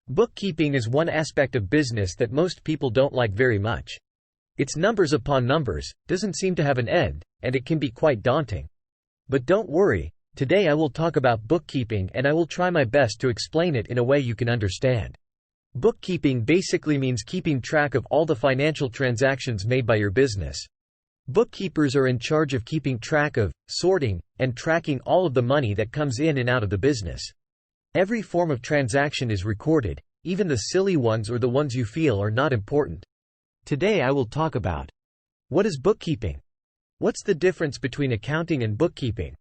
Bookkeeping is one aspect of business that most people don't like very much. It's numbers upon numbers, doesn't seem to have an end, and it can be quite daunting. But don't worry, today I will talk about bookkeeping and I will try my best to explain it in a way you can understand. Bookkeeping basically means keeping track of all the financial transactions made by your business. Bookkeepers are in charge of keeping track of, sorting, and tracking all of the money that comes in and out of the business. Every form of transaction is recorded, even the silly ones or the ones you feel are not important. Today I will talk about what is bookkeeping? What's the difference between accounting and bookkeeping?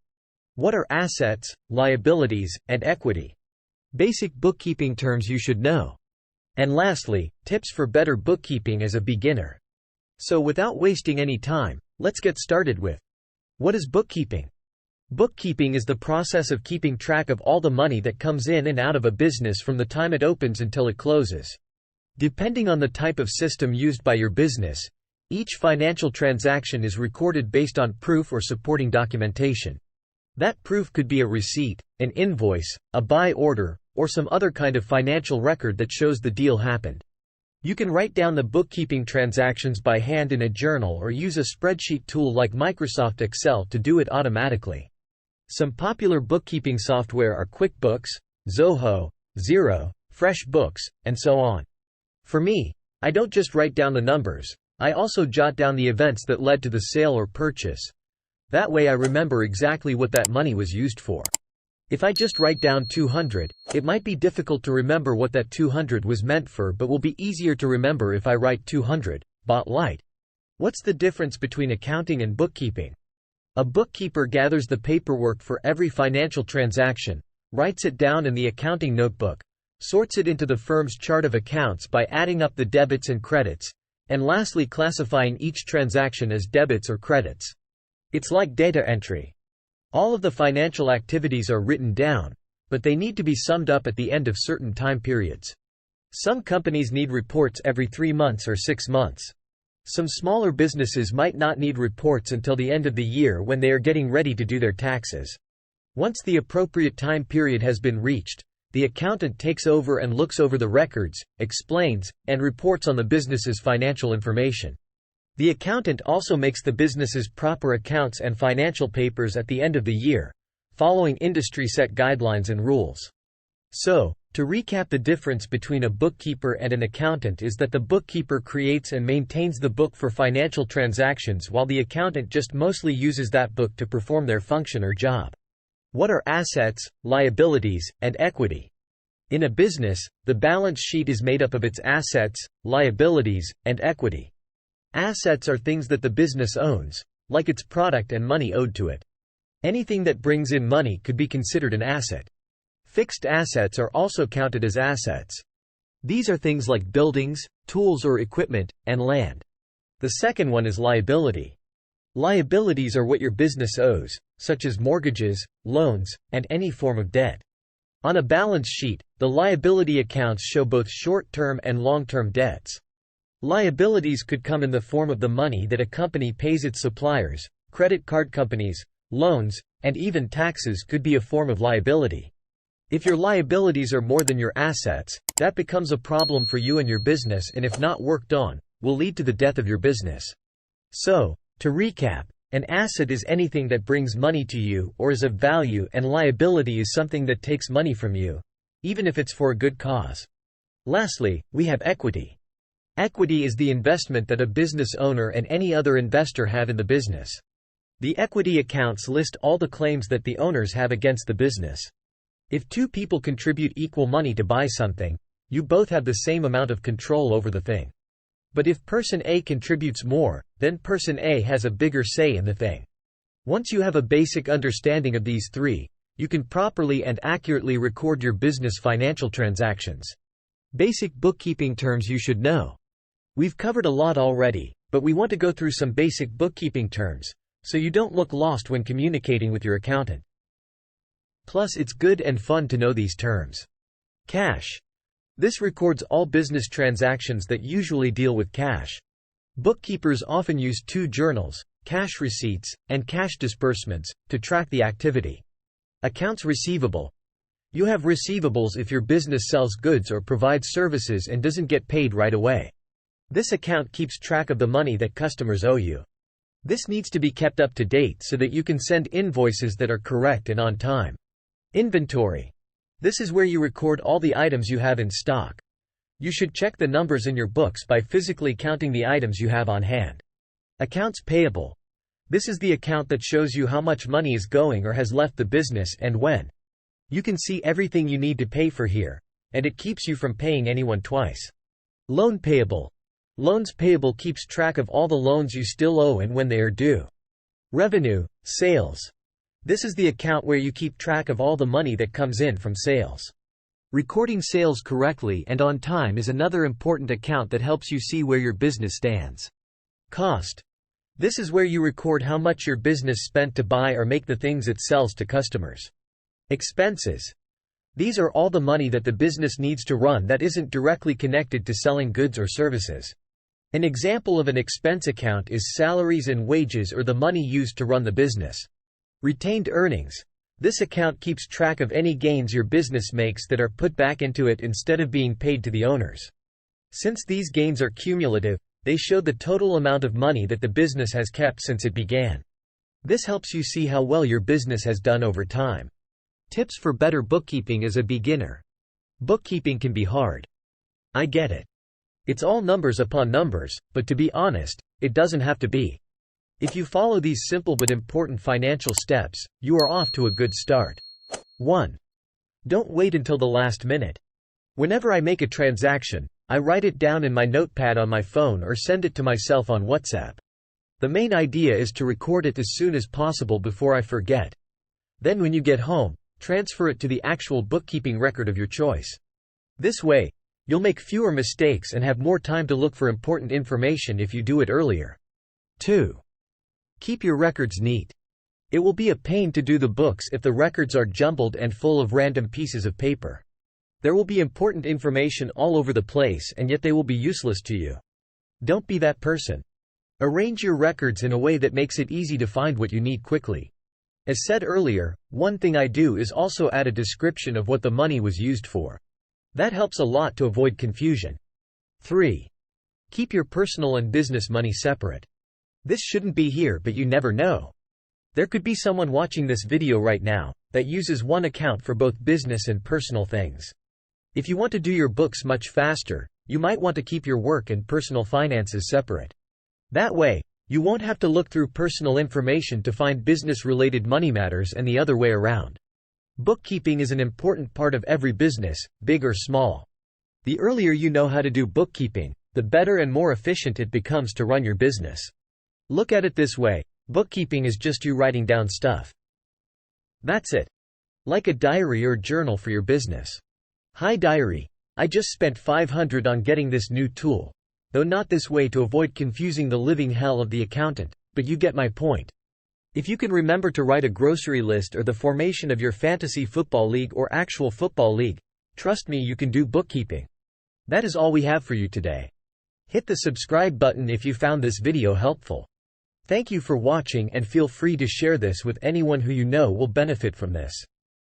What are assets, liabilities, and equity? Basic bookkeeping terms you should know. And lastly, tips for better bookkeeping as a beginner. So without wasting any time, let's get started with what is bookkeeping? Bookkeeping is the process of keeping track of all the money that comes in and out of a business from the time it opens until it closes. Depending on the type of system used by your business, each financial transaction is recorded based on proof or supporting documentation. That proof could be a receipt, an invoice, a buy order, or some other kind of financial record that shows the deal happened. You can write down the bookkeeping transactions by hand in a journal or use a spreadsheet tool like Microsoft Excel to do it automatically. Some popular bookkeeping software are QuickBooks, Zoho, Xero, FreshBooks, and so on. For me, I don't just write down the numbers, I also jot down the events that led to the sale or purchase. That way I remember exactly what that money was used for. If I just write down 200, it might be difficult to remember what that 200 was meant for, but will be easier to remember if I write 200, bought light. What's the difference between accounting and bookkeeping? A bookkeeper gathers the paperwork for every financial transaction, writes it down in the accounting notebook, sorts it into the firm's chart of accounts by adding up the debits and credits, and lastly classifying each transaction as debits or credits. It's like data entry. All of the financial activities are written down, but they need to be summed up at the end of certain time periods. Some companies need reports every 3 months or 6 months. Some smaller businesses might not need reports until the end of the year when they are getting ready to do their taxes. Once the appropriate time period has been reached, the accountant takes over and looks over the records, explains, and reports on the business's financial information. The accountant also makes the business's proper accounts and financial papers at the end of the year, following industry-set guidelines and rules. So, to recap, the difference between a bookkeeper and an accountant is that the bookkeeper creates and maintains the book for financial transactions while the accountant just mostly uses that book to perform their function or job. What are assets, liabilities, and equity? In a business, the balance sheet is made up of its assets, liabilities, and equity. Assets are things that the business owns, like its product and money owed to it. Anything that brings in money could be considered an asset. Fixed assets are also counted as assets. These are things like buildings, tools or equipment, and land. The second one is liability. Liabilities are what your business owes, such as mortgages, loans, and any form of debt. On a balance sheet, the liability accounts show both short-term and long-term debts. Liabilities could come in the form of the money that a company pays its suppliers, credit card companies, loans, and even taxes could be a form of liability. If your liabilities are more than your assets, that becomes a problem for you and your business, and if not worked on, will lead to the death of your business. So, to recap, an asset is anything that brings money to you or is of value, and liability is something that takes money from you, even if it's for a good cause. Lastly, we have equity. Equity is the investment that a business owner and any other investor have in the business. The equity accounts list all the claims that the owners have against the business. If 2 people contribute equal money to buy something, you both have the same amount of control over the thing. But if person A contributes more, then person A has a bigger say in the thing. Once you have a basic understanding of these 3, you can properly and accurately record your business financial transactions. Basic bookkeeping terms you should know. We've covered a lot already, but we want to go through some basic bookkeeping terms, so you don't look lost when communicating with your accountant. Plus, it's good and fun to know these terms. Cash. This records all business transactions that usually deal with cash. Bookkeepers often use 2 journals, cash receipts, and cash disbursements, to track the activity. Accounts receivable. You have receivables if your business sells goods or provides services and doesn't get paid right away. This account keeps track of the money that customers owe you. This needs to be kept up to date so that you can send invoices that are correct and on time. Inventory. This is where you record all the items you have in stock. You should check the numbers in your books by physically counting the items you have on hand. Accounts payable. This is the account that shows you how much money is going or has left the business and when. You can see everything you need to pay for here, and it keeps you from paying anyone twice. Loan payable. Loans payable keeps track of all the loans you still owe and when they are due. Revenue, sales. This is the account where you keep track of all the money that comes in from sales. Recording sales correctly and on time is another important account that helps you see where your business stands. Cost. This is where you record how much your business spent to buy or make the things it sells to customers. Expenses. These are all the money that the business needs to run that isn't directly connected to selling goods or services. An example of an expense account is salaries and wages or the money used to run the business. Retained earnings. This account keeps track of any gains your business makes that are put back into it instead of being paid to the owners. Since these gains are cumulative, they show the total amount of money that the business has kept since it began. This helps you see how well your business has done over time. Tips for better bookkeeping as a beginner. Bookkeeping can be hard. I get it. It's all numbers upon numbers, but to be honest, it doesn't have to be. If you follow these simple but important financial steps, you are off to a good start. 1. Don't wait until the last minute. Whenever I make a transaction, I write it down in my notepad on my phone or send it to myself on WhatsApp. The main idea is to record it as soon as possible before I forget. Then when you get home, transfer it to the actual bookkeeping record of your choice. This way, you'll make fewer mistakes and have more time to look for important information if you do it earlier. 2. Keep your records neat. It will be a pain to do the books if the records are jumbled and full of random pieces of paper. There will be important information all over the place and yet they will be useless to you. Don't be that person. Arrange your records in a way that makes it easy to find what you need quickly. As said earlier, one thing I do is also add a description of what the money was used for. That helps a lot to avoid confusion. 3. Keep your personal and business money separate. This shouldn't be here, but you never know. There could be someone watching this video right now that uses one account for both business and personal things. If you want to do your books much faster, you might want to keep your work and personal finances separate. That way, you won't have to look through personal information to find business-related money matters and the other way around. Bookkeeping is an important part of every business, big or small. The earlier you know how to do bookkeeping, the better and more efficient it becomes to run your business. Look at it this way, bookkeeping is just you writing down stuff. That's it. Like a diary or journal for your business. Hi diary. I just spent $500 on getting this new tool. Though not this way to avoid confusing the living hell of the accountant, but you get my point. If you can remember to write a grocery list or the formation of your fantasy football league or actual football league, trust me, you can do bookkeeping. That is all we have for you today. Hit the subscribe button if you found this video helpful. Thank you for watching and feel free to share this with anyone who you know will benefit from this.